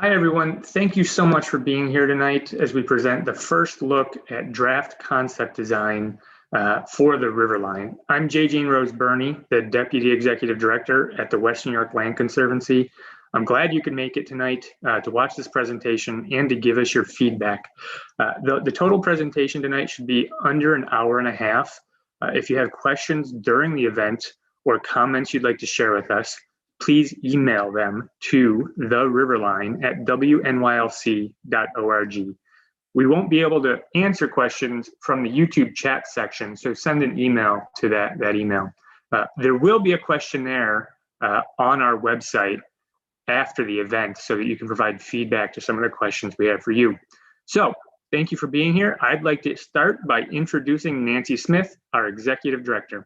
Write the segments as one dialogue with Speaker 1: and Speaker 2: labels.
Speaker 1: Hi, everyone. Thank you so much for being here tonight as we present the first look at draft concept design for the Riverline. I'm J. Jean Rose Burney, the Deputy Executive Director at the West New York Land Conservancy. I'm glad you could make it tonight to watch this presentation and to give us your feedback. The total presentation tonight should be under an hour and a half. If you have questions during the event or comments you'd like to share with us, please email them to theriverline@wnylc.org. We won't be able to answer questions from the YouTube chat section, so send an email to that email. There will be a questionnaire on our website after the event so that you can provide feedback to some of the questions we have for you. So thank you for being here. I'd like to start by introducing Nancy Smith, our Executive Director.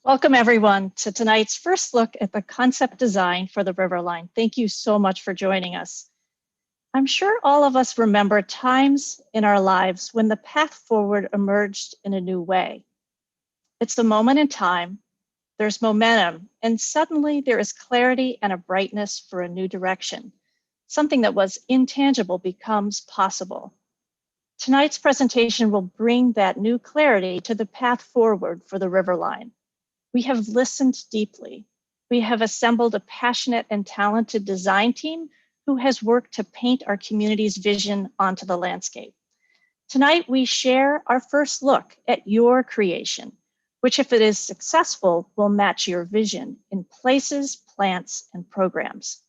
Speaker 2: Welcome everyone to tonight's first look at the concept design for the Riverline. Thank you so much for joining us. I'm sure all of us remember times in our lives when the path forward emerged in a new way. It's a moment in time, there's momentum, and suddenly there is clarity and a brightness for a new direction. Something that was intangible becomes possible. Tonight's presentation will bring that new clarity to the path forward for the Riverline. We have listened deeply. We have assembled a passionate and talented design team who has worked to paint our community's vision onto the landscape. Tonight, we share our first look at your creation, which, if it is successful, will match your vision in places, plants, and programs.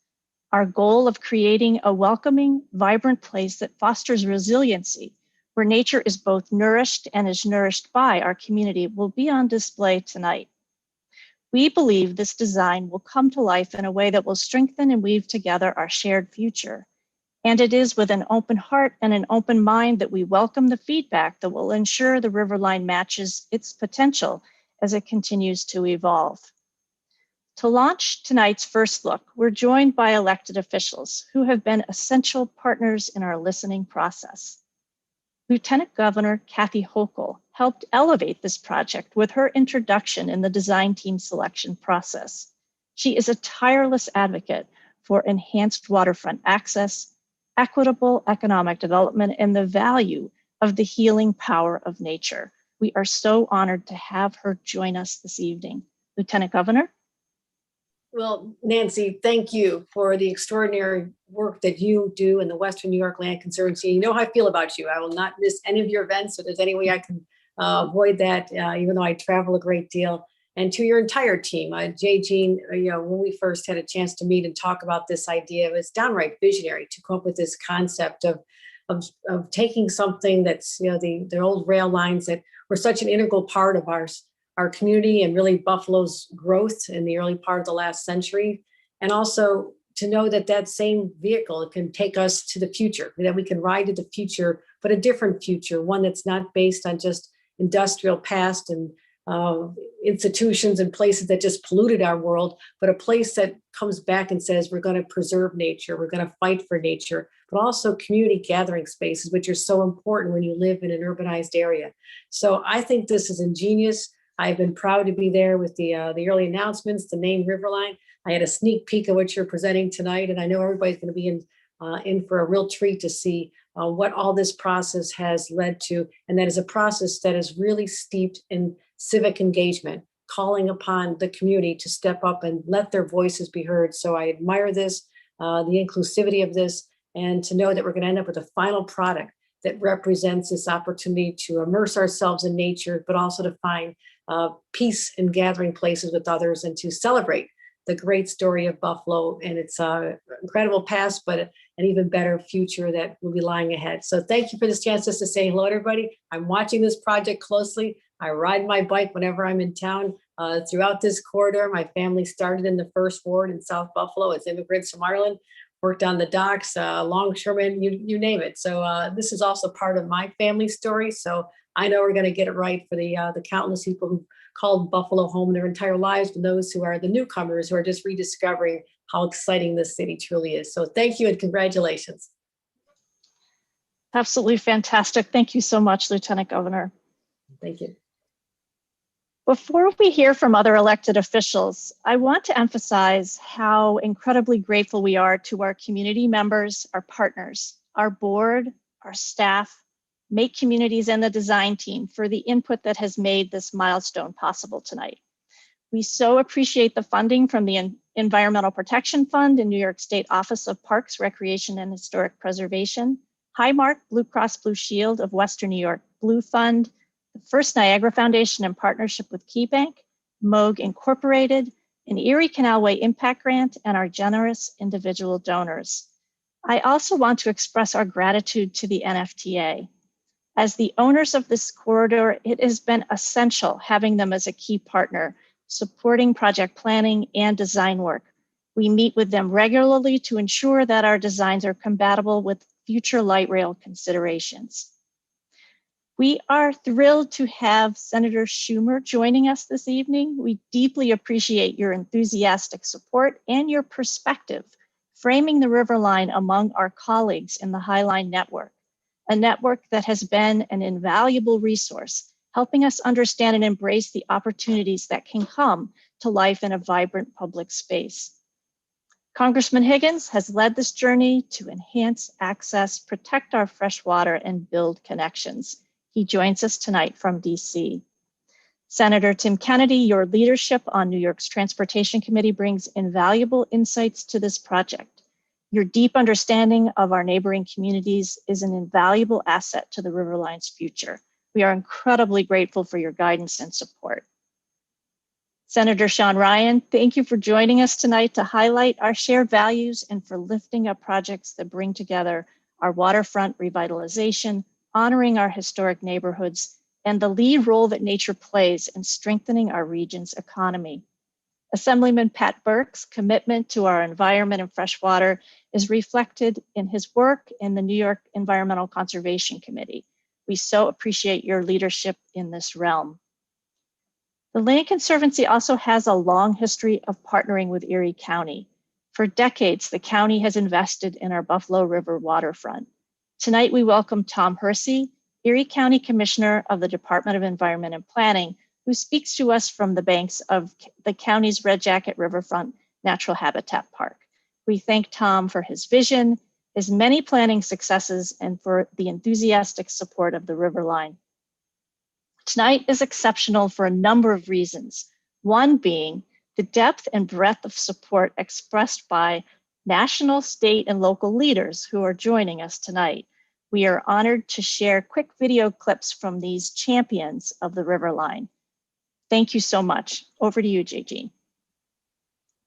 Speaker 2: Our goal of creating a welcoming, vibrant place that fosters resiliency, where nature is both nourished and is nourished by our community, will be on display tonight. We believe this design will come to life in a way that will strengthen and weave together our shared future. And it is with an open heart and an open mind that we welcome the feedback that will ensure the Riverline matches its potential as it continues to evolve. To launch tonight's first look, we're joined by elected officials who have been essential partners in our listening process. Lieutenant Governor Kathy Hochul helped elevate this project with her introduction in the design team selection process. She is a tireless advocate for enhanced waterfront access, equitable economic development, and the value of the healing power of nature. We are so honored to have her join us this evening. Lieutenant Governor?
Speaker 3: Well, Nancy, thank you for the extraordinary work that you do in the Western New York Land Conservancy. You know how I feel about you. I will not miss any of your events. If there's any way I can avoid that, even though I travel a great deal. And to your entire team, J. Jean, when we first had a chance to meet and talk about this idea, it was downright visionary to come up with this concept of taking something that's, the old rail lines that were such an integral part of our community and really Buffalo's growth in the early part of the last century. And also to know that that same vehicle can take us to the future, that we can ride to the future, but a different future, one that's not based on just industrial past and institutions and places that just polluted our world, but a place that comes back and says, we're going to preserve nature, we're going to fight for nature, but also community gathering spaces, which are so important when you live in an urbanized area. So I think this is ingenious. I've been proud to be there with the early announcements, the name Riverline. I had a sneak peek of what you're presenting tonight, and I know everybody's going to be in for a real treat to see what all this process has led to, and that is a process that is really steeped in civic engagement, calling upon the community to step up and let their voices be heard. So I admire this, the inclusivity of this, and to know that we're going to end up with a final product that represents this opportunity to immerse ourselves in nature, but also to find peace in gathering places with others and to celebrate the great story of Buffalo and its incredible past, but an even better future that will be lying ahead. So thank you for this chance just to say hello to everybody. I'm watching this project closely. I ride my bike whenever I'm in town throughout this corridor. My family started in the first ward in South Buffalo as immigrants from Ireland, worked on the docks, longshoremen, you name it. So this is also part of my family story. So I know we're going to get it right for the countless people who called Buffalo home their entire lives, and those who are the newcomers who are just rediscovering how exciting this city truly is. So thank you and congratulations.
Speaker 2: Absolutely fantastic. Thank you so much, Lieutenant Governor.
Speaker 3: Thank you.
Speaker 2: Before we hear from other elected officials, I want to emphasize how incredibly grateful we are to our community members, our partners, our board, our staff, Make Communities, and the design team for the input that has made this milestone possible tonight. We so appreciate the funding from the Environmental Protection Fund and New York State Office of Parks, Recreation, and Historic Preservation, Highmark Blue Cross Blue Shield of Western New York Blue Fund, the First Niagara Foundation in partnership with KeyBank, Moog Incorporated, an Erie Canalway Impact Grant, and our generous individual donors. I also want to express our gratitude to the NFTA. As the owners of this corridor, it has been essential having them as a key partner, supporting project planning and design work. We meet with them regularly to ensure that our designs are compatible with future light rail considerations. We are thrilled to have Senator Schumer joining us this evening. We deeply appreciate your enthusiastic support and your perspective, framing the Riverline among our colleagues in the Highline Network, a network that has been an invaluable resource, helping us understand and embrace the opportunities that can come to life in a vibrant public space. Congressman Higgins has led this journey to enhance access, protect our fresh water, and build connections. He joins us tonight from DC. Senator Tim Kennedy, your leadership on New York's Transportation Committee brings invaluable insights to this project. Your deep understanding of our neighboring communities is an invaluable asset to the Riverline's future. We are incredibly grateful for your guidance and support. Senator Sean Ryan, thank you for joining us tonight to highlight our shared values and for lifting up projects that bring together our waterfront revitalization, honoring our historic neighborhoods, and the lead role that nature plays in strengthening our region's economy. Assemblyman Pat Burke's commitment to our environment and fresh water is reflected in his work in the New York Environmental Conservation Committee. We so appreciate your leadership in this realm. The Land Conservancy also has a long history of partnering with Erie County. For decades, the county has invested in our Buffalo River waterfront. Tonight, we welcome Tom Hersey, Erie County Commissioner of the Department of Environment and Planning, who speaks to us from the banks of the county's Red Jacket Riverfront Natural Habitat Park. We thank Tom for his vision, his many planning successes, and for the enthusiastic support of the Riverline. Tonight is exceptional for a number of reasons. One being the depth and breadth of support expressed by national, state, and local leaders who are joining us tonight. We are honored to share quick video clips from these champions of the Riverline. Thank you so much. Over to you, J.G.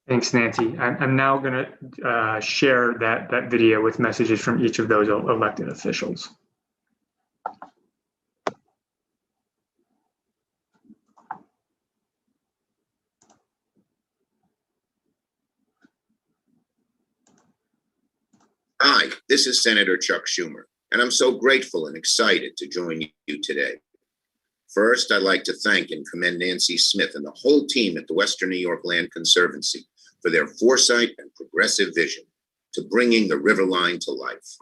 Speaker 1: Thanks, Nancy. I'm now going to share that video with messages from each of those elected officials.
Speaker 4: Hi, this is Senator Chuck Schumer, and I'm so grateful and excited to join you today. First, I'd like to thank and commend Nancy Smith and the whole team at the Western New York Land Conservancy for their foresight and progressive vision to bringing the Riverline to life.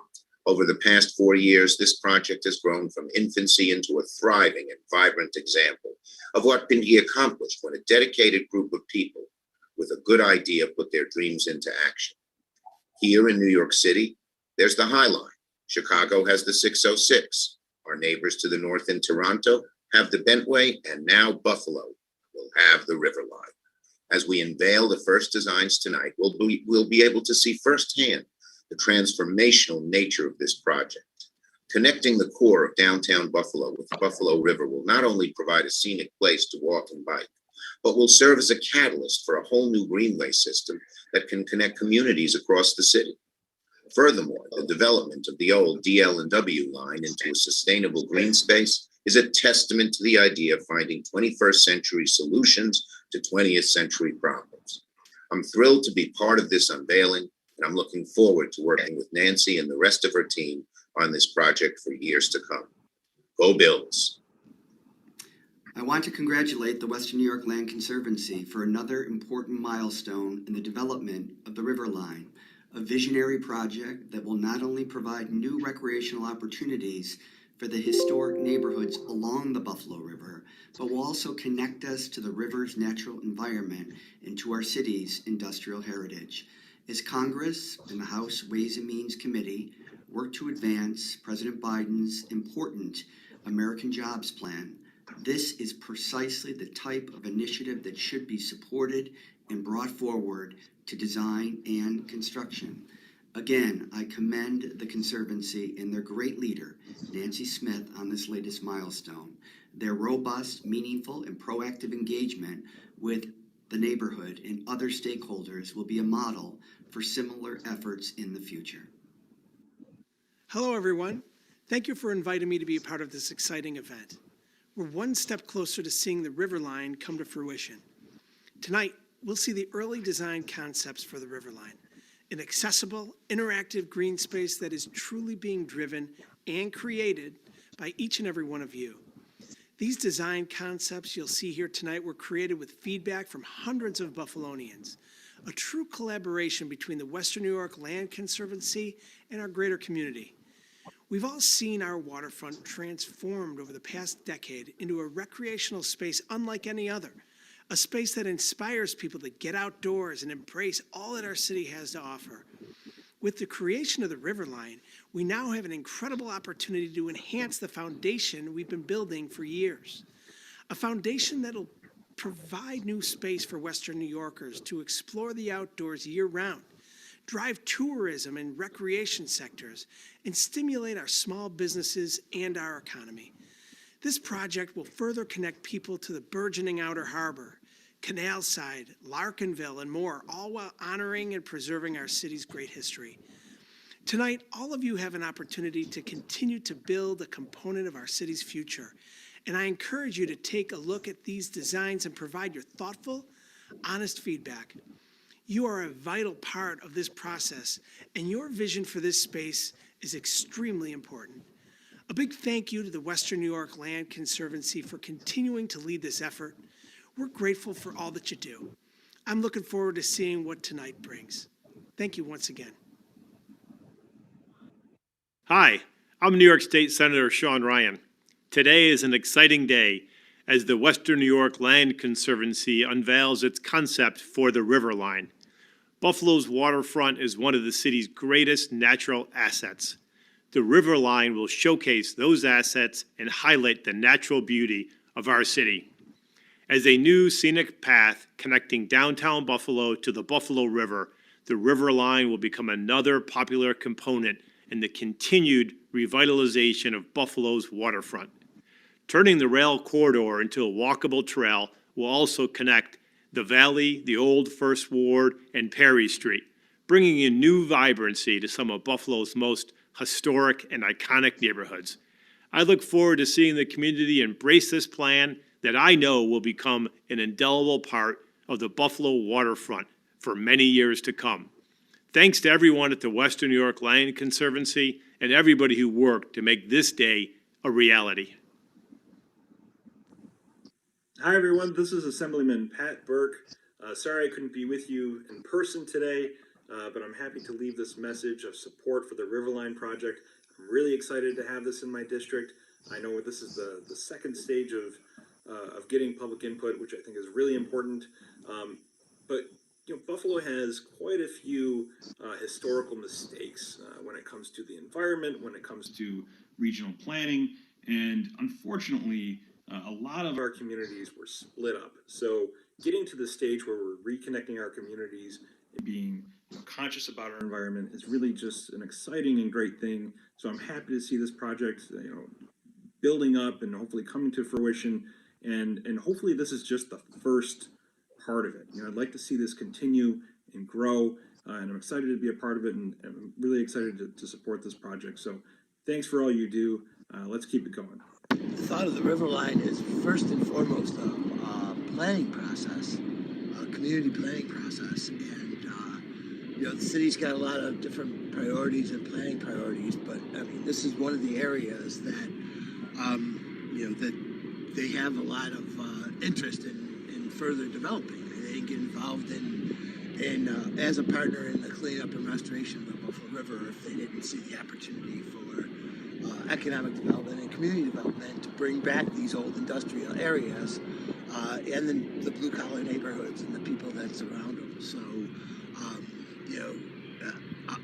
Speaker 4: Over the past 4 years, this project has grown from infancy into a thriving and vibrant example of what can be accomplished when a dedicated group of people with a good idea put their dreams into action. Here in New York City, there's the High Line. Chicago has the 606. Our neighbors to the north in Toronto have the Bentway, and now Buffalo will have the Riverline. As we unveil the first designs tonight, we'll be able to see firsthand the transformational nature of this project. Connecting the core of downtown Buffalo with the Buffalo River will not only provide a scenic place to walk and bike, but will serve as a catalyst for a whole new greenway system that can connect communities across the city. Furthermore, the development of the old DL&W line into a sustainable green space is a testament to the idea of finding 21st century solutions to 20th century problems. I'm thrilled to be part of this unveiling, and I'm looking forward to working with Nancy and the rest of her team on this project for years to come. Go Bills!
Speaker 5: I want to congratulate the Western New York Land Conservancy for another important milestone in the development of the Riverline, a visionary project that will not only provide new recreational opportunities for the historic neighborhoods along the Buffalo River, but will also connect us to the river's natural environment and to our city's industrial heritage. As Congress and the House Ways and Means Committee work to advance President Biden's important American Jobs Plan, this is precisely the type of initiative that should be supported and brought forward to design and construction. Again, I commend the Conservancy and their great leader, Nancy Smith, on this latest milestone. Their robust, meaningful, and proactive engagement with the neighborhood and other stakeholders will be a model for similar efforts in the future.
Speaker 6: Hello, everyone. Thank you for inviting me to be a part of this exciting event. We're one step closer to seeing the Riverline come to fruition. Tonight, we'll see the early design concepts for the Riverline, an accessible, interactive green space that is truly being driven and created by each and every one of you. These design concepts you'll see here tonight were created with feedback from hundreds of Buffalonians, a true collaboration between the Western New York Land Conservancy and our greater community. We've all seen our waterfront transformed over the past decade into a recreational space unlike any other, a space that inspires people to get outdoors and embrace all that our city has to offer. With the creation of the Riverline, we now have an incredible opportunity to enhance the foundation we've been building for years. A foundation that'll provide new space for Western New Yorkers to explore the outdoors year-round, drive tourism and recreation sectors, and stimulate our small businesses and our economy. This project will further connect people to the burgeoning Outer Harbor, Canal Side, Larkinville, and more, all while honoring and preserving our city's great history. Tonight, all of you have an opportunity to continue to build a component of our city's future, and I encourage you to take a look at these designs and provide your thoughtful, honest feedback. You are a vital part of this process, and your vision for this space is extremely important. A big thank you to the Western New York Land Conservancy for continuing to lead this effort. We're grateful for all that you do. I'm looking forward to seeing what tonight brings. Thank you once again.
Speaker 7: Hi, I'm New York State Senator Sean Ryan. Today is an exciting day as the Western New York Land Conservancy unveils its concept for the Riverline. Buffalo's waterfront is one of the city's greatest natural assets. The Riverline will showcase those assets and highlight the natural beauty of our city. As a new scenic path connecting downtown Buffalo to the Buffalo River, the Riverline will become another popular component in the continued revitalization of Buffalo's waterfront. Turning the rail corridor into a walkable trail will also connect the Valley, the Old First Ward, and Perry Street, bringing in new vibrancy to some of Buffalo's most historic and iconic neighborhoods. I look forward to seeing the community embrace this plan that I know will become an indelible part of the Buffalo waterfront for many years to come. Thanks to everyone at the Western New York Land Conservancy and everybody who worked to make this day a reality.
Speaker 8: Hi everyone, this is Assemblyman Pat Burke. Sorry I couldn't be with you in person today, but I'm happy to leave this message of support for the Riverline project. I'm really excited to have this in my district. I know this is the second stage of getting public input, which I think is really important. But you know, Buffalo has quite a few historical mistakes when it comes to the environment, when it comes to regional planning, and unfortunately, a lot of our communities were split up. So getting to the stage where we're reconnecting our communities and being conscious about our environment is really just an exciting and great thing. So I'm happy to see this project, building up and hopefully coming to fruition. And hopefully this is just the first part of it. I'd like to see this continue and grow, and I'm excited to be a part of it, and I'm really excited to support this project. So thanks for all you do. Let's keep it going.
Speaker 9: The thought of the Riverline is first and foremost a planning process, a community planning process, and the city's got a lot of different priorities and planning priorities, but I mean this is one of the areas that that they have a lot of interest in further developing. They get involved in as a partner in the cleanup and restoration of the Buffalo River if they didn't see the opportunity for economic development and community development to bring back these old industrial areas and then the blue collar neighborhoods and the people that surround them. So,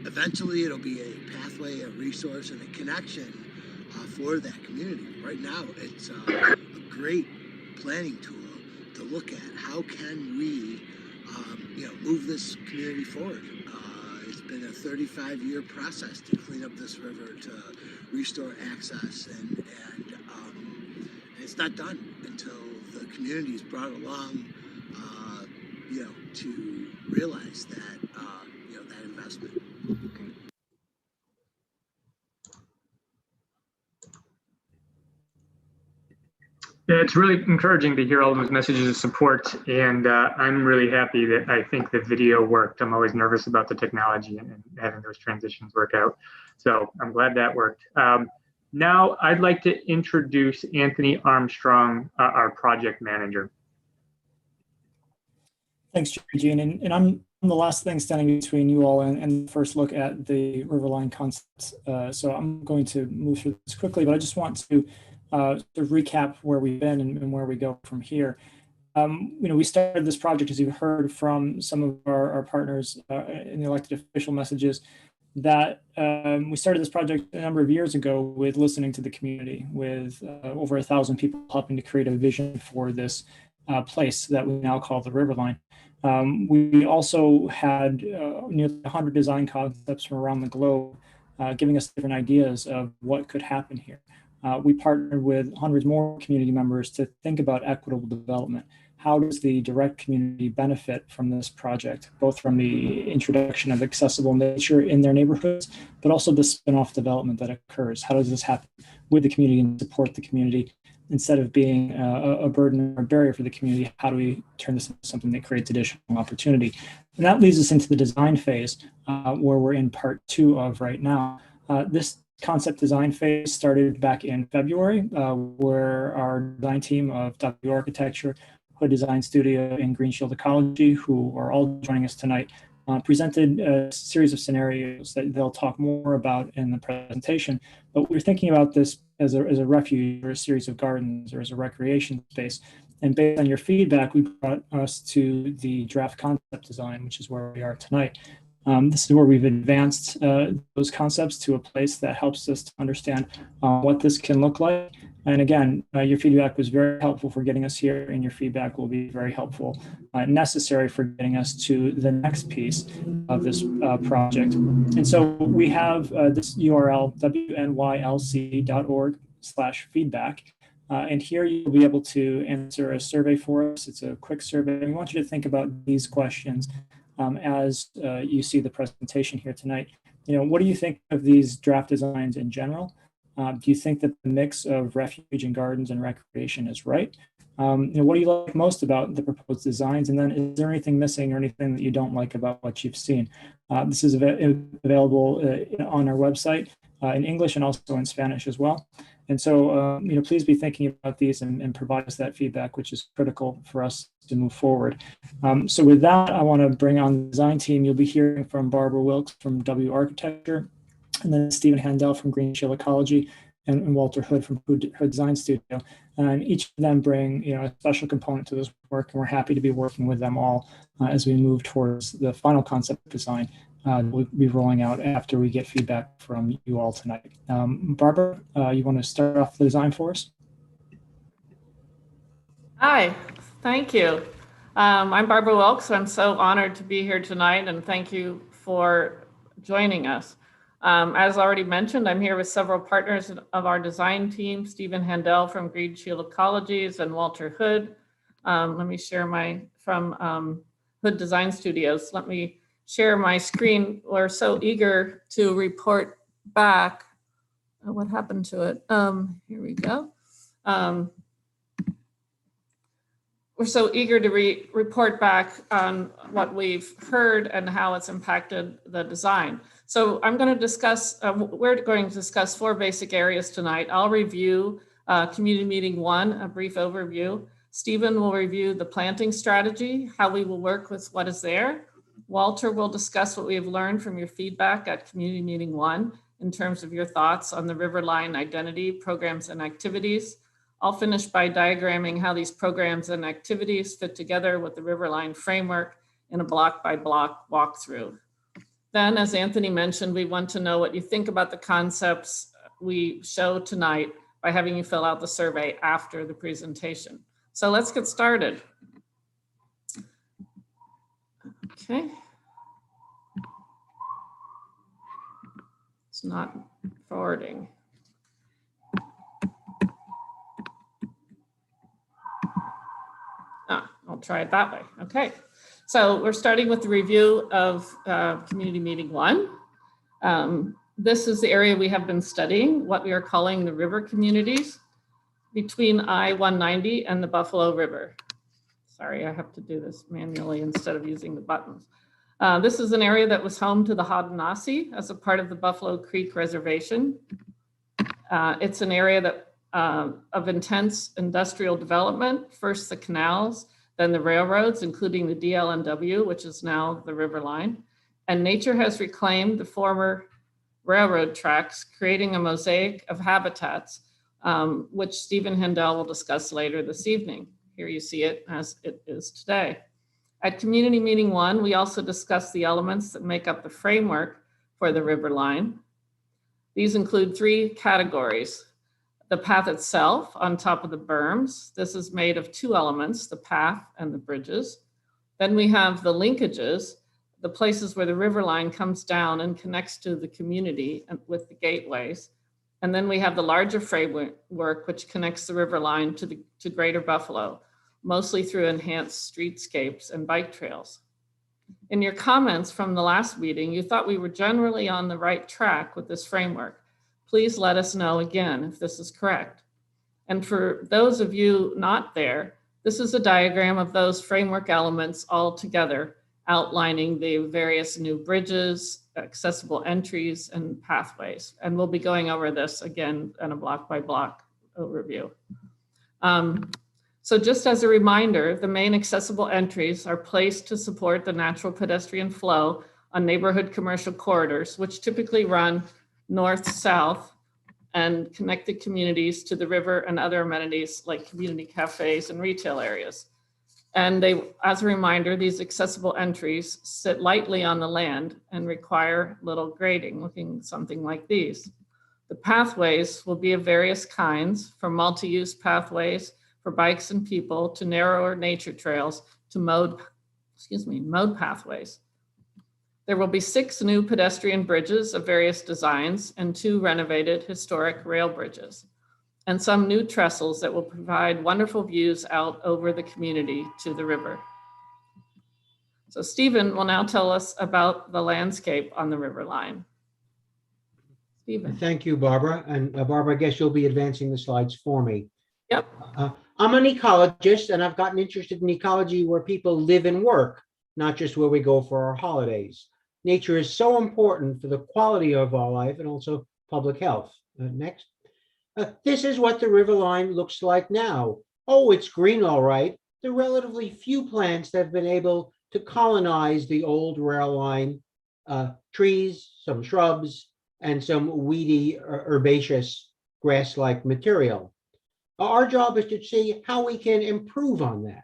Speaker 9: eventually it'll be a pathway, a resource, and a connection for that community. Right now, it's a great planning tool to look at. How can we, move this community forward? It's been a 35-year process to clean up this river, to restore access, and it's not done until the community is brought along, to realize that, that investment.
Speaker 1: Yeah, it's really encouraging to hear all those messages of support, and I'm really happy that I think the video worked. I'm always nervous about the technology and having those transitions work out. So I'm glad that worked. Now I'd like to introduce Anthony Armstrong, our project manager.
Speaker 10: Thanks, Eugene. And I'm the last thing standing between you all and the first look at the Riverline concepts. So I'm going to move through this quickly, but I just want to recap where we've been and where we go from here. We started this project, as you heard from some of our partners in the elected official messages, that we started this project a number of years ago with listening to the community, with over 1,000 people helping to create a vision for this place that we now call the Riverline. We also had nearly 100 design concepts from around the globe, giving us different ideas of what could happen here. We partnered with hundreds more community members to think about equitable development. How does the direct community benefit from this project, both from the introduction of accessible nature in their neighborhoods, but also the spin-off development that occurs? How does this happen with the community and support the community? Instead of being a burden or a barrier for the community, how do we turn this into something that creates additional opportunity? And that leads us into the design phase, where we're in part 2 of right now. This concept design phase started back in February, where our design team of W Architecture, Hood Design Studio, and Green Shield Ecology, who are all joining us tonight, presented a series of scenarios that they'll talk more about in the presentation. But we're thinking about this as a refuge or a series of gardens or as a recreation space. And based on your feedback, we brought us to the draft concept design, which is where we are tonight. This is where we've advanced those concepts to a place that helps us to understand what this can look like. And again, your feedback was very helpful for getting us here, and your feedback will be very helpful, necessary for getting us to the next piece of this project. And so we have this URL, wnylc.org/feedback. And here you'll be able to answer a survey for us. It's a quick survey. We want you to think about these questions as you see the presentation here tonight. What do you think of these draft designs in general? Do you think that the mix of refuge and gardens and recreation is right? What do you like most about the proposed designs? And then is there anything missing or anything that you don't like about what you've seen? This is available on our website in English and also in Spanish as well. And so, please be thinking about these and provide us that feedback, which is critical for us to move forward. So with that, I want to bring on the design team. You'll be hearing from Barbara Wilkes from W Architecture, and then Stephen Handel from Green Shield Ecology, and Walter Hood from Hood Design Studio. And each of them bring a special component to this work, and we're happy to be working with them all as we move towards the final concept design we'll be rolling out after we get feedback from you all tonight. Barbara, you want to start off the design for us?
Speaker 11: Hi, thank you. I'm Barbara Wilkes. I'm so honored to be here tonight, and thank you for joining us. As already mentioned, I'm here with several partners of our design team, Stephen Handel from Green Shield Ecologies and Walter Hood. Let me share from Hood Design Studios. Let me share my screen. We're so eager to report back. What happened to it? Here we go. We're so eager to report back on what we've heard and how it's impacted the design. So I'm going to discuss, we're going to discuss 4 basic areas tonight. I'll review community meeting 1, a brief overview. Stephen will review the planting strategy, how we will work with what is there. Walter will discuss what we have learned from your feedback at community meeting 1. in terms of your thoughts on the Riverline identity, programs, and activities. I'll finish by diagramming how these programs and activities fit together with the Riverline framework in a block-by-block walkthrough. Then, as Anthony mentioned, we want to know what you think about the concepts we show tonight by having you fill out the survey after the presentation. So let's get started. Okay. It's not forwarding. I'll try it that way. Okay. So we're starting with the review of community meeting 1. This is the area we have been studying, what we are calling the river communities between I-190 and the Buffalo River. Sorry, I have to do this manually instead of using the buttons. This is an area that was home to the Haudenosaunee as a part of the Buffalo Creek Reservation. It's an area that of intense industrial development, first the canals, then the railroads, including the DL&W, which is now the Riverline. And nature has reclaimed the former railroad tracks, creating a mosaic of habitats, which Stephen Hendel will discuss later this evening. Here you see it as it is today. At Community Meeting 1, we also discussed the elements that make up the framework for the Riverline. These include 3 categories. The path itself on top of the berms. This is made of 2 elements, the path and the bridges. Then we have the linkages, the places where the Riverline comes down and connects to the community with the gateways. And then we have the larger framework, which connects the Riverline to Greater Buffalo, mostly through enhanced streetscapes and bike trails. In your comments from the last meeting, you thought we were generally on the right track with this framework. Please let us know again if this is correct. And for those of you not there, this is a diagram of those framework elements all together, outlining the various new bridges, accessible entries, and pathways. And we'll be going over this again in a block-by-block overview. So just as a reminder, the main accessible entries are placed to support the natural pedestrian flow on neighborhood commercial corridors, which typically run north-south and connect the communities to the river and other amenities like community cafes and retail areas. And they, as a reminder, these accessible entries sit lightly on the land and require little grading, looking something like these. The pathways will be of various kinds, from multi-use pathways for bikes and people to narrower nature trails to mode pathways. There will be 6 new pedestrian bridges of various designs and 2 renovated historic rail bridges, and some new trestles that will provide wonderful views out over the community to the river. So Stephen will now tell us about the landscape on the Riverline. Stephen.
Speaker 12: Thank you, Barbara. And Barbara, I guess you'll be advancing the slides for me.
Speaker 11: Yep.
Speaker 12: I'm an ecologist, and I've gotten interested in ecology where people live and work, not just where we go for our holidays. Nature is so important for the quality of our life and also public health. Next. This is what the Riverline looks like now. Oh, it's green, all right. There are relatively few plants that have been able to colonize the old rail line, trees, some shrubs, and some weedy herbaceous grass-like material. Our job is to see how we can improve on that,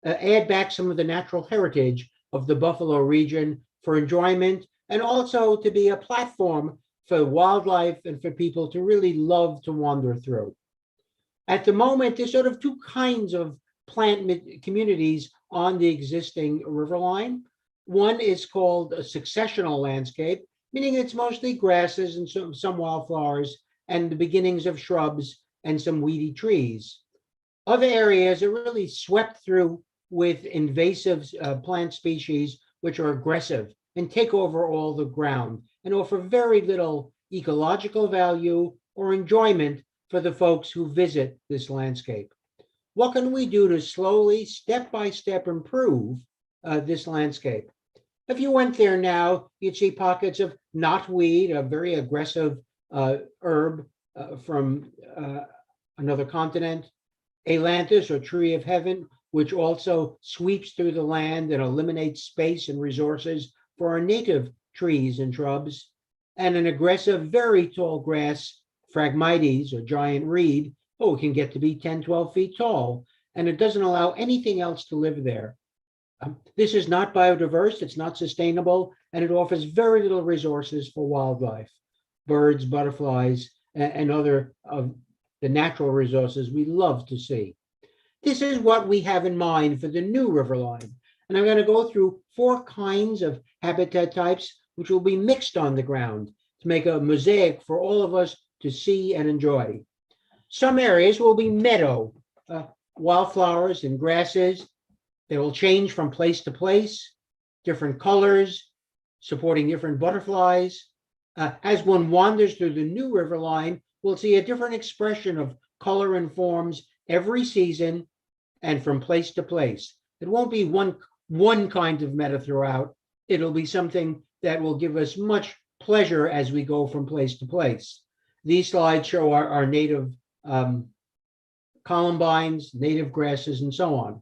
Speaker 12: add back some of the natural heritage of the Buffalo region for enjoyment, and also to be a platform for wildlife and for people to really love to wander through. At the moment, there's sort of 2 kinds of plant communities on the existing Riverline. One is called a successional landscape, meaning it's mostly grasses and some wildflowers and the beginnings of shrubs and some weedy trees. Other areas are really swept through with invasive plant species, which are aggressive and take over all the ground and offer very little ecological value or enjoyment for the folks who visit this landscape. What can we do to slowly, step by step, improve this landscape? If you went there now, you'd see pockets of knotweed, a very aggressive herb from another continent, ailanthus or tree of heaven, which also sweeps through the land and eliminates space and resources for our native trees and shrubs, and an aggressive, very tall grass, Phragmites or giant reed. Oh, it can get to be 10, 12 feet tall, and it doesn't allow anything else to live there. This is not biodiverse, it's not sustainable, and it offers very little resources for wildlife, birds, butterflies, and other of the natural resources we love to see. This is what we have in mind for the new Riverline. And I'm going to go through 4 kinds of habitat types, which will be mixed on the ground to make a mosaic for all of us to see and enjoy. Some areas will be meadow, wildflowers and grasses. They will change from place to place, different colors, supporting different butterflies. As one wanders through the new Riverline, we'll see a different expression of color and forms every season and from place to place. It won't be one kind of meadow throughout. It'll be something that will give us much pleasure as we go from place to place. These slides show our native columbines, native grasses, and so on.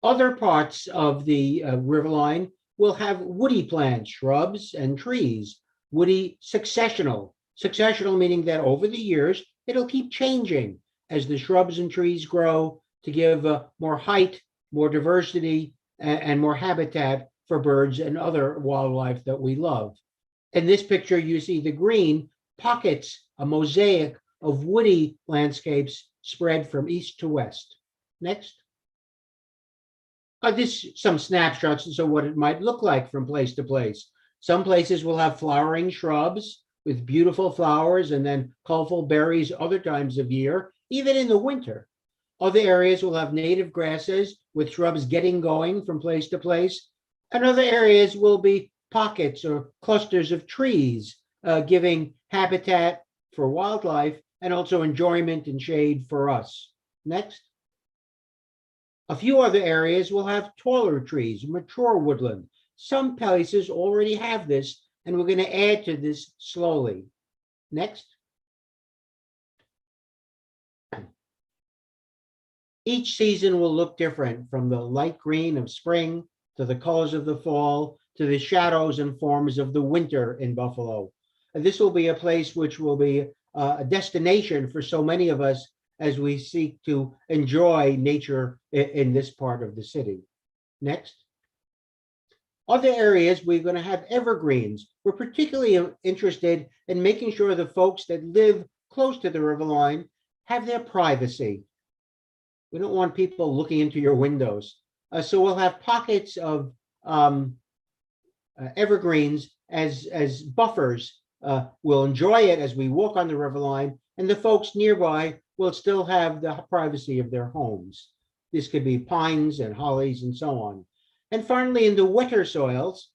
Speaker 12: Other parts of the Riverline will have woody plants, shrubs, and trees. Woody successional. Successional meaning that over the years, it'll keep changing as the shrubs and trees grow to give more height, more diversity, and more habitat for birds and other wildlife that we love. In this picture, you see the green pockets, a mosaic of woody landscapes spread from east to west. Next. This some snapshots of what it might look like from place to place. Some places will have flowering shrubs with beautiful flowers and then colorful berries other times of year, even in the winter. Other areas will have native grasses with shrubs getting going from place to place. And other areas will be pockets or clusters of trees, giving habitat for wildlife and also enjoyment and shade for us. Next. A few other areas will have taller trees, mature woodland. Some places already have this, and we're going to add to this slowly. Next. Each season will look different, from the light green of spring to the colors of the fall to the shadows and forms of the winter in Buffalo. And this will be a place which will be a destination for so many of us as we seek to enjoy nature in this part of the city. Next. Other areas, we're going to have evergreens. We're particularly interested in making sure the folks that live close to the Riverline have their privacy. We don't want people looking into your windows. So we'll have pockets of evergreens as buffers. We'll enjoy it as we walk on the Riverline, and the folks nearby will still have the privacy of their homes. This could be pines and hollies and so on. And finally, in the wetter soils,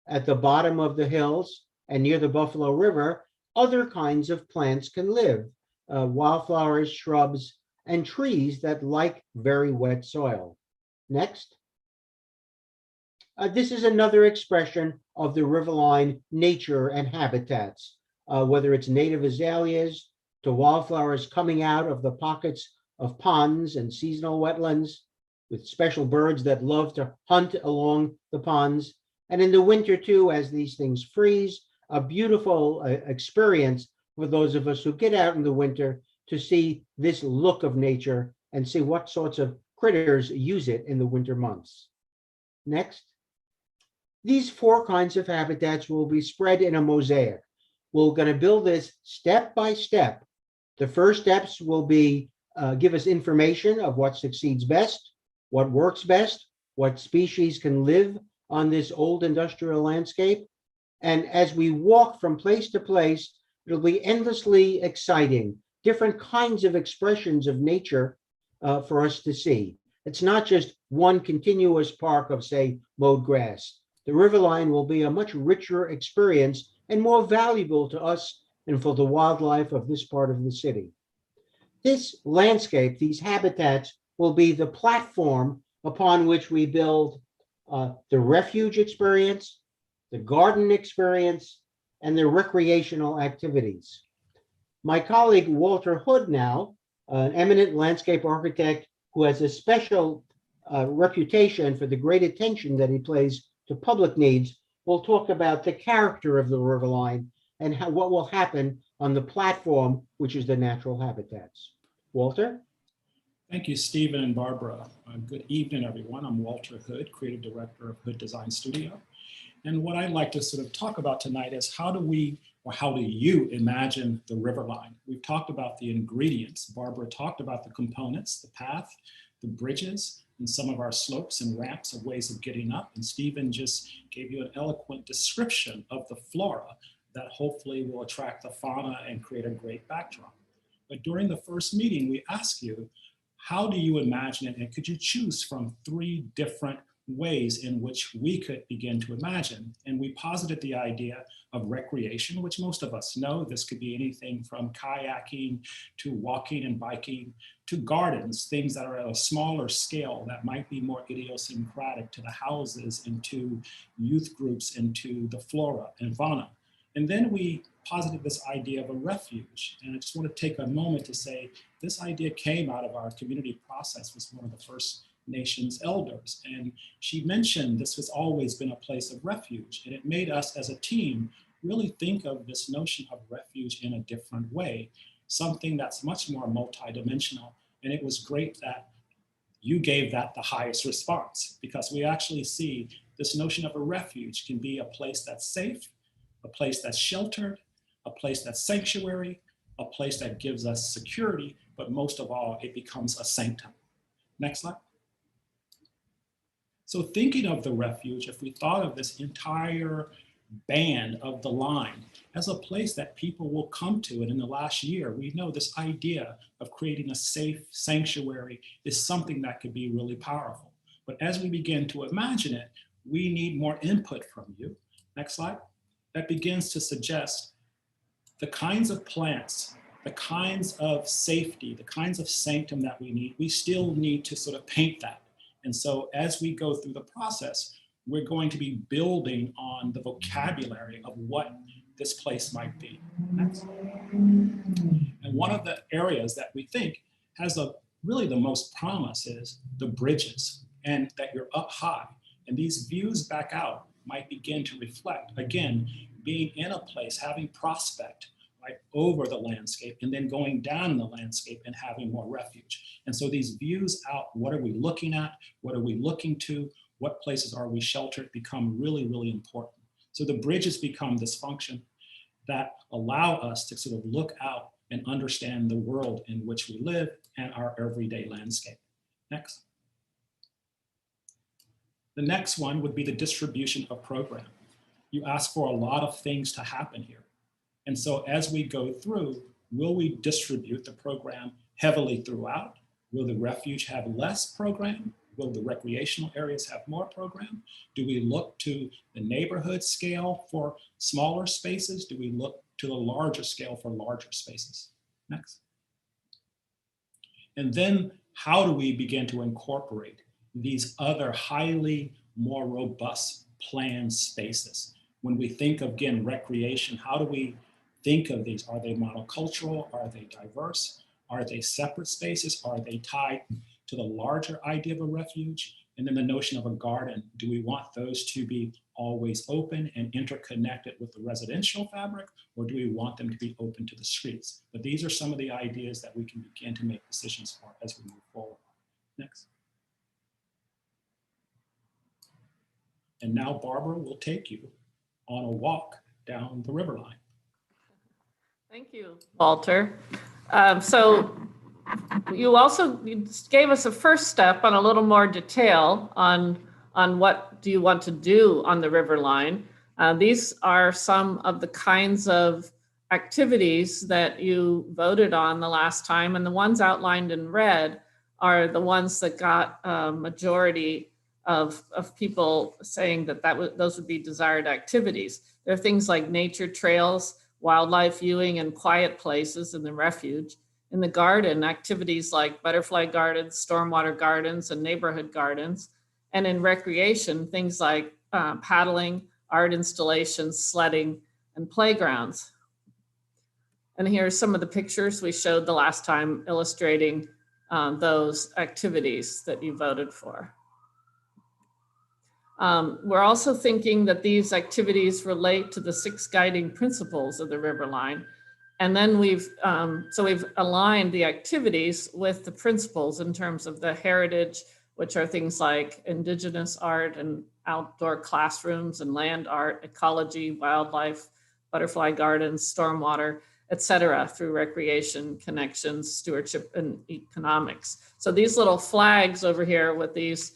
Speaker 12: at the bottom of the hills and near the Buffalo River, other kinds of plants can live, wildflowers, shrubs, and trees that like very wet soil. Next. This is another expression of the Riverline nature and habitats, whether it's native azaleas to wildflowers coming out of the pockets of ponds and seasonal wetlands, with special birds that love to hunt along the ponds. And in the winter too, as these things freeze, a beautiful experience for those of us who get out in the winter to see this look of nature and see what sorts of critters use it in the winter months. Next. These 4 kinds of habitats will be spread in a mosaic. We're going to build this step by step. The first steps will be give us information of what succeeds best, what works best, what species can live on this old industrial landscape. And as we walk from place to place, it'll be endlessly exciting, different kinds of expressions of nature for us to see. It's not just one continuous park of, say, mowed grass. The Riverline will be a much richer experience and more valuable to us and for the wildlife of this part of the city. This landscape, these habitats, will be the platform upon which we build the refuge experience, the garden experience, and the recreational activities. My colleague Walter Hood now, an eminent landscape architect who has a special reputation for the great attention that he pays to public needs, will talk about the character of the Riverline and what will happen on the platform, which is the natural habitats. Walter?
Speaker 13: Thank you, Stephen and Barbara. Good evening, everyone. I'm Walter Hood, Creative Director of Hood Design Studio. And what I'd like to sort of talk about tonight is how do you imagine the Riverline? We've talked about the ingredients. Barbara talked about the components, the path, the bridges, and some of our slopes and ramps of ways of getting up. And Stephen just gave you an eloquent description of the flora that hopefully will attract the fauna and create a great backdrop. But during the first meeting, we asked you, how do you imagine it? And could you choose from 3 different ways in which we could begin to imagine? And we posited the idea of recreation, which most of us know. This could be anything from kayaking to walking and biking to gardens, things that are at a smaller scale that might be more idiosyncratic to the houses and to youth groups and to the flora and fauna. And then we posited this idea of a refuge. And I just want to take a moment to say, this idea came out of our community process, was one of the first nation's elders. And she mentioned this has always been a place of refuge. And it made us as a team really think of this notion of refuge in a different way, something that's much more multidimensional. And it was great that you gave that the highest response, because we actually see this notion of a refuge can be a place that's safe, a place that's sheltered, a place that's sanctuary, a place that gives us security, but most of all, it becomes a sanctum. Next slide. So thinking of the refuge, if we thought of this entire band of the line as a place that people will come to, and in the last year, we know this idea of creating a safe sanctuary is something that could be really powerful. But as we begin to imagine it, we need more input from you. Next slide. That begins to suggest the kinds of plants, the kinds of safety, the kinds of sanctum that we need. We still need to sort of paint that. And so as we go through the process, we're going to be building on the vocabulary of what this place might be. Next. And one of the areas that we think has really the most promise is the bridges, and that you're up high. And these views back out might begin to reflect, again, being in a place, having prospect right over the landscape, and then going down in the landscape and having more refuge. And so these views out, what are we looking at? What are we looking to? What places are we sheltered become really, really important. So the bridges become this function that allow us to sort of look out and understand the world in which we live and our everyday landscape. Next. The next one would be the distribution of program. You ask for a lot of things to happen here. And so as we go through, will we distribute the program heavily throughout? Will the refuge have less program? Will the recreational areas have more program? Do we look to the neighborhood scale for smaller spaces? Do we look to the larger scale for larger spaces? Next. And then how do we begin to incorporate these other highly more robust planned spaces? When we think of, again, recreation, how do we think of these? Are they monocultural? Are they diverse? Are they separate spaces? Are they tied to the larger idea of a refuge? And then the notion of a garden. Do we want those to be always open and interconnected with the residential fabric, or do we want them to be open to the streets? But these are some of the ideas that we can begin to make decisions for as we move forward. Next. And now Barbara will take you on a walk down the Riverline.
Speaker 11: Thank you, Walter. So you also gave us a first step on a little more detail on what do you want to do on the Riverline. These are some of the kinds of activities that you voted on the last time, and the ones outlined in red are the ones that got a majority of people saying that those would be desired activities. There are things like nature trails, wildlife viewing, and quiet places in the refuge. In the garden, activities like butterfly gardens, stormwater gardens, and neighborhood gardens. And in recreation, things like paddling, art installations, sledding, and playgrounds. And here's some of the pictures we showed the last time illustrating those activities that you voted for. We're also thinking that these activities relate to the 6 guiding principles of the Riverline. And then we've aligned the activities with the principles in terms of the heritage, which are things like indigenous art and outdoor classrooms and land art, ecology, wildlife, butterfly gardens, stormwater, et cetera, through recreation, connections, stewardship, and economics. So these little flags over here with these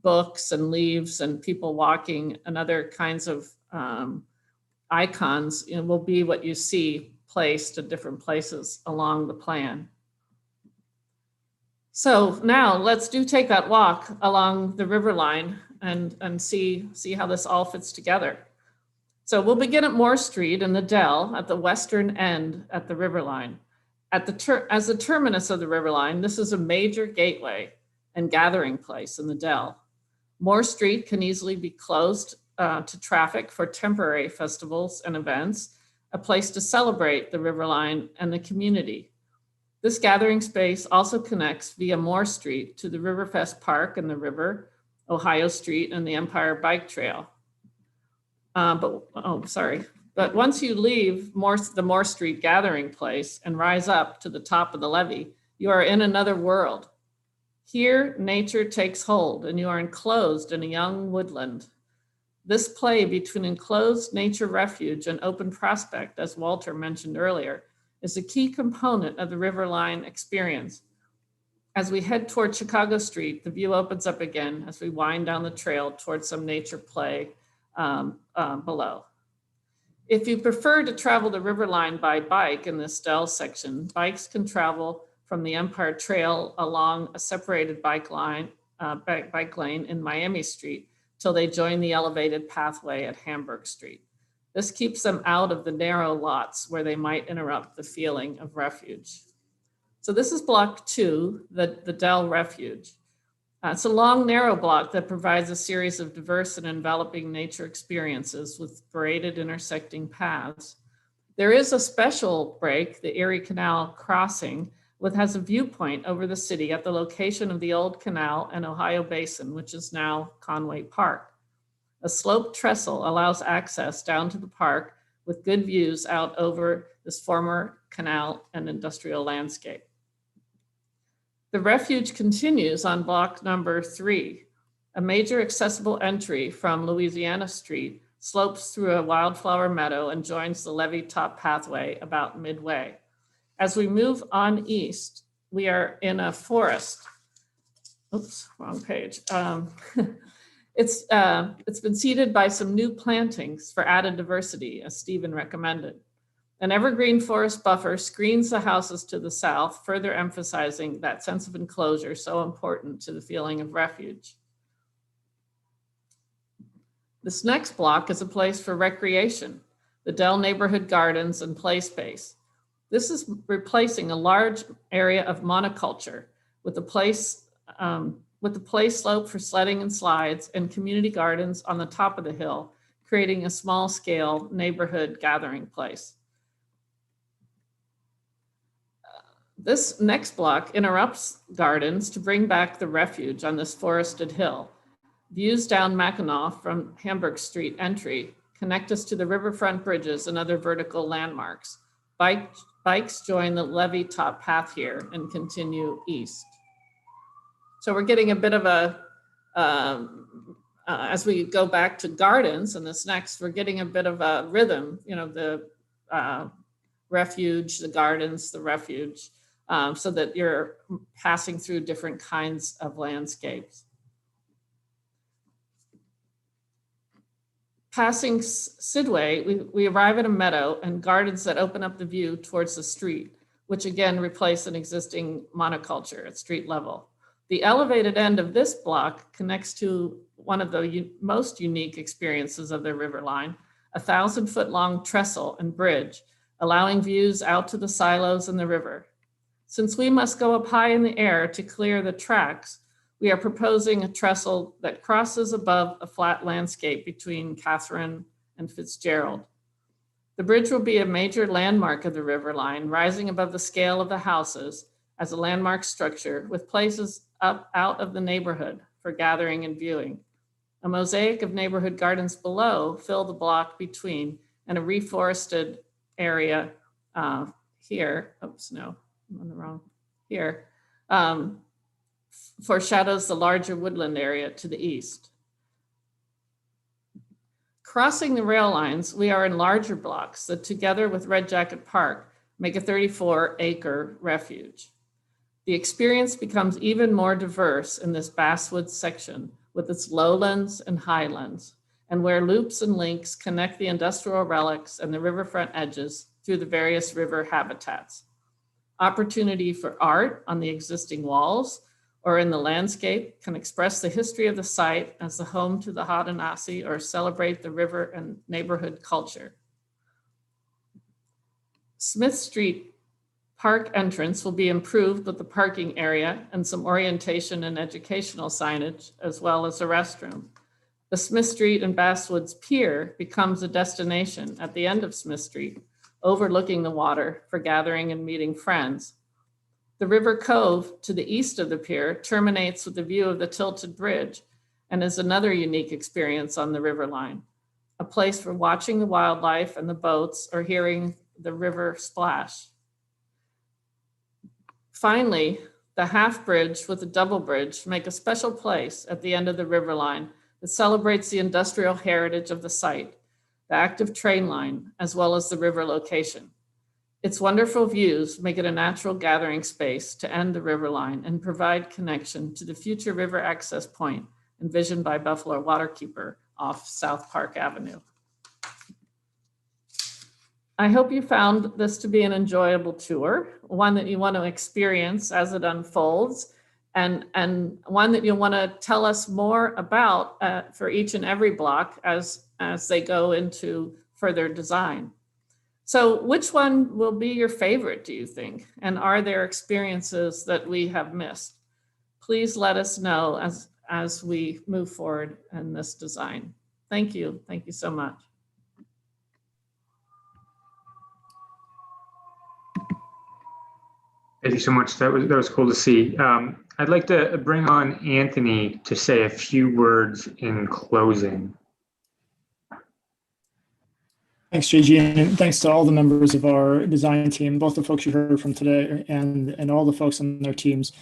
Speaker 11: books and leaves and people walking and other kinds of icons, will be what you see placed at different places along the plan. So now let's take that walk along the Riverline and see how this all fits together. So we'll begin at Moore Street in the Dell at the western end at the Riverline. As the terminus of the Riverline, this is a major gateway and gathering place in the Dell. Moore Street can easily be closed to traffic for temporary festivals and events, a place to celebrate the Riverline and the community. This gathering space also connects via Moore Street to the Riverfest Park and the river, Ohio Street and the Empire Bike Trail. But once you leave the Moore Street gathering place and rise up to the top of the levee, you are in another world. Here, nature takes hold and you are enclosed in a young woodland. This play between enclosed nature refuge and open prospect, as Walter mentioned earlier, is a key component of the Riverline experience. As we head toward Chicago Street, the view opens up again as we wind down the trail towards some nature play below. If you prefer to travel the Riverline by bike in this Dell section, bikes can travel from the Empire Trail along a separated bike lane in Miami Street till they join the elevated pathway at Hamburg Street. This keeps them out of the narrow lots where they might interrupt the feeling of refuge. So this is block 2, the Dell Refuge. It's a long, narrow block that provides a series of diverse and enveloping nature experiences with braided intersecting paths. There is a special break, the Erie Canal Crossing, which has a viewpoint over the city at the location of the old canal and Ohio Basin, which is now Conway Park. A sloped trestle allows access down to the park with good views out over this former canal and industrial landscape. The refuge continues on block number 3. A major accessible entry from Louisiana Street slopes through a wildflower meadow and joins the levee top pathway about midway. As we move on east, we are in a forest. Oops, wrong page. It's been seeded by some new plantings for added diversity, as Stephen recommended. An evergreen forest buffer screens the houses to the south, further emphasizing that sense of enclosure so important to the feeling of refuge. This next block is a place for recreation, the Dell Neighborhood Gardens and Play Space. This is replacing a large area of monoculture with a play slope for sledding and slides and community gardens on the top of the hill, creating a small-scale neighborhood gathering place. This next block interrupts gardens to bring back the refuge on this forested hill. Views down Mackinac from Hamburg Street entry connect us to the riverfront bridges and other vertical landmarks. Bikes join the levee top path here and continue east. So we're getting a bit of a, as we go back to gardens and this next, we're getting a bit of a rhythm, the refuge, the gardens, the refuge, so that you're passing through different kinds of landscapes. Passing Sidway, we arrive at a meadow and gardens that open up the view towards the street, which again replace an existing monoculture at street level. The elevated end of this block connects to one of the most unique experiences of the Riverline, a 1,000-foot-long trestle and bridge, allowing views out to the silos and the river. Since we must go up high in the air to clear the tracks, we are proposing a trestle that crosses above a flat landscape between Catherine and Fitzgerald. The bridge will be a major landmark of the Riverline, rising above the scale of the houses as a landmark structure with places up out of the neighborhood for gathering and viewing. A mosaic of neighborhood gardens below fill the block between, and a reforested area here, oops, no, I'm on the wrong, here, foreshadows the larger woodland area to the east. Crossing the rail lines, we are in larger blocks that together with Red Jacket Park make a 34-acre refuge. The experience becomes even more diverse in this basswood section with its lowlands and highlands, and where loops and links connect the industrial relics and the riverfront edges through the various river habitats. Opportunity for art on the existing walls or in the landscape can express the history of the site as the home to the Haudenosaunee or celebrate the river and neighborhood culture. Smith Street Park entrance will be improved with the parking area and some orientation and educational signage, as well as a restroom. The Smith Street and Basswoods Pier becomes a destination at the end of Smith Street, overlooking the water for gathering and meeting friends. The River Cove to the east of the pier terminates with a view of the Tilted Bridge and is another unique experience on the Riverline, a place for watching the wildlife and the boats or hearing the river splash. Finally, the half bridge with the double bridge make a special place at the end of the Riverline that celebrates the industrial heritage of the site, the active train line, as well as the river location. Its wonderful views make it a natural gathering space to end the Riverline and provide connection to the future river access point envisioned by Buffalo Waterkeeper off South Park Avenue. I hope you found this to be an enjoyable tour, one that you want to experience as it unfolds, and one that you want to tell us more about for each and every block as they go into further design. So which one will be your favorite, do you think? And are there experiences that we have missed? Please let us know as we move forward in this design. Thank you. Thank you so much.
Speaker 1: Thank you so much. That was cool to see. I'd like to bring on Anthony to say a few words in closing.
Speaker 10: Thanks, JG, and thanks to all the members of our design team, both the folks you heard from today and all the folks on their teams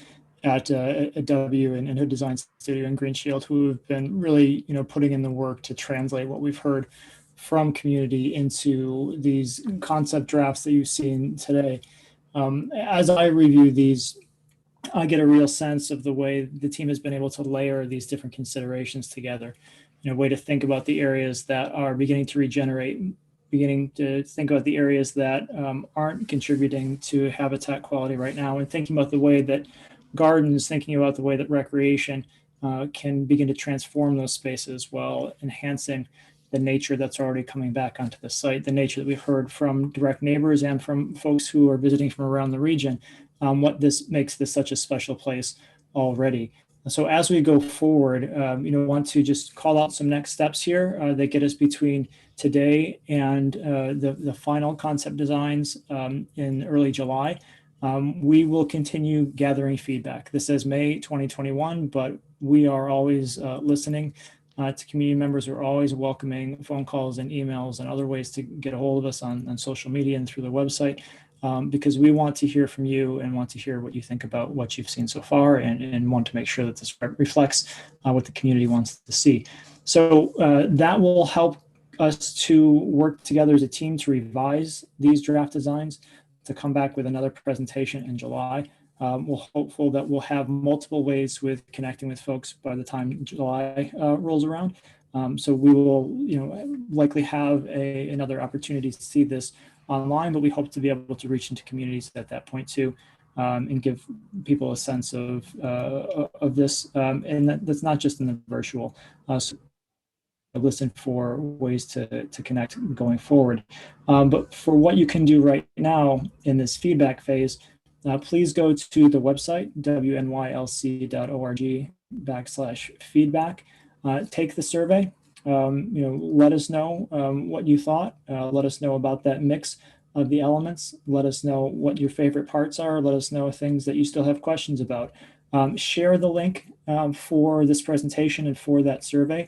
Speaker 10: at W and Hood Design Studio and Green Shield, who have been really, putting in the work to translate what we've heard from community into these concept drafts that you've seen today. As I review these, I get a real sense of the way the team has been able to layer these different considerations together. A way to think about the areas that are beginning to regenerate, beginning to think about the areas that aren't contributing to habitat quality right now, and thinking about the way that gardens, thinking about the way that recreation can begin to transform those spaces while enhancing the nature that's already coming back onto the site, the nature that we've heard from direct neighbors and from folks who are visiting from around the region, what this makes this such a special place already. So as we go forward, want to just call out some next steps here that get us between today and the final concept designs in early July. We will continue gathering feedback. This says May 2021, but we are always listening to community members. We're always welcoming phone calls and emails and other ways to get a hold of us on social media and through the website, because we want to hear from you and want to hear what you think about what you've seen so far, and want to make sure that this reflects what the community wants to see. So that will help us to work together as a team to revise these draft designs, to come back with another presentation in July. We're hopeful that we'll have multiple ways with connecting with folks by the time July rolls around. So we will, likely have another opportunity to see this online, but we hope to be able to reach into communities at that point too, and give people a sense of this. And that's not just in the virtual. So listen for ways to connect going forward. But for what you can do right now in this feedback phase, please go to the website, wnylc.org/feedback. Take the survey. Let us know what you thought. Let us know about that mix of the elements. Let us know what your favorite parts are. Let us know things that you still have questions about. Share the link for this presentation and for that survey.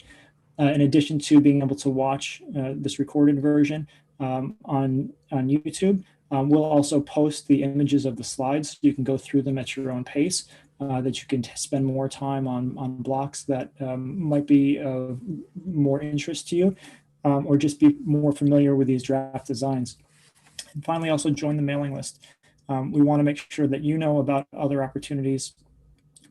Speaker 10: In addition to being able to watch this recorded version on YouTube, we'll also post the images of the slides so you can go through them at your own pace, that you can spend more time on blocks that might be of more interest to you, or just be more familiar with these draft designs. And finally, also join the mailing list. We want to make sure that you know about other opportunities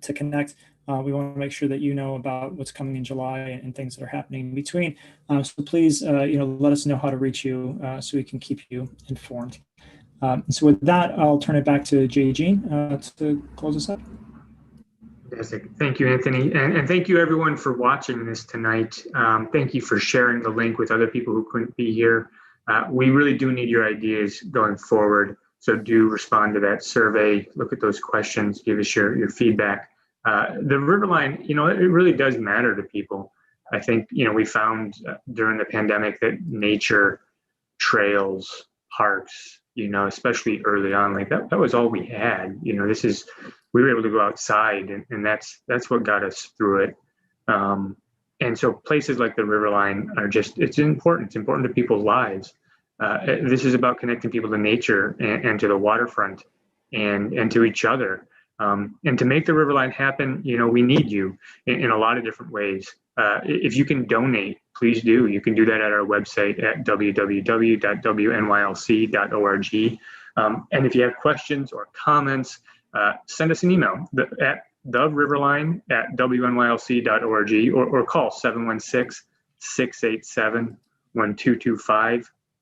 Speaker 10: to connect. We want to make sure that you know about what's coming in July and things that are happening in between. So please, let us know how to reach you so we can keep you informed. So with that, I'll turn it back to Jean to close us up.
Speaker 1: Fantastic. Thank you, Anthony. And thank you everyone for watching this tonight. Thank you for sharing the link with other people who couldn't be here. We really do need your ideas going forward. So do respond to that survey, look at those questions, give us your feedback. The Riverline, it really does matter to people. I think, we found during the pandemic that nature, trails, parks, especially early on, like that was all we had. We were able to go outside and that's what got us through it. And so places like the Riverline are it's important to people's lives. This is about connecting people to nature and to the waterfront and to each other. And to make the Riverline happen, we need you in a lot of different ways. If you can donate, please do. You can do that at our website at www.wnylc.org. And if you have questions or comments, send us an email at theriverline@wnylc.org or call 716-687-1225.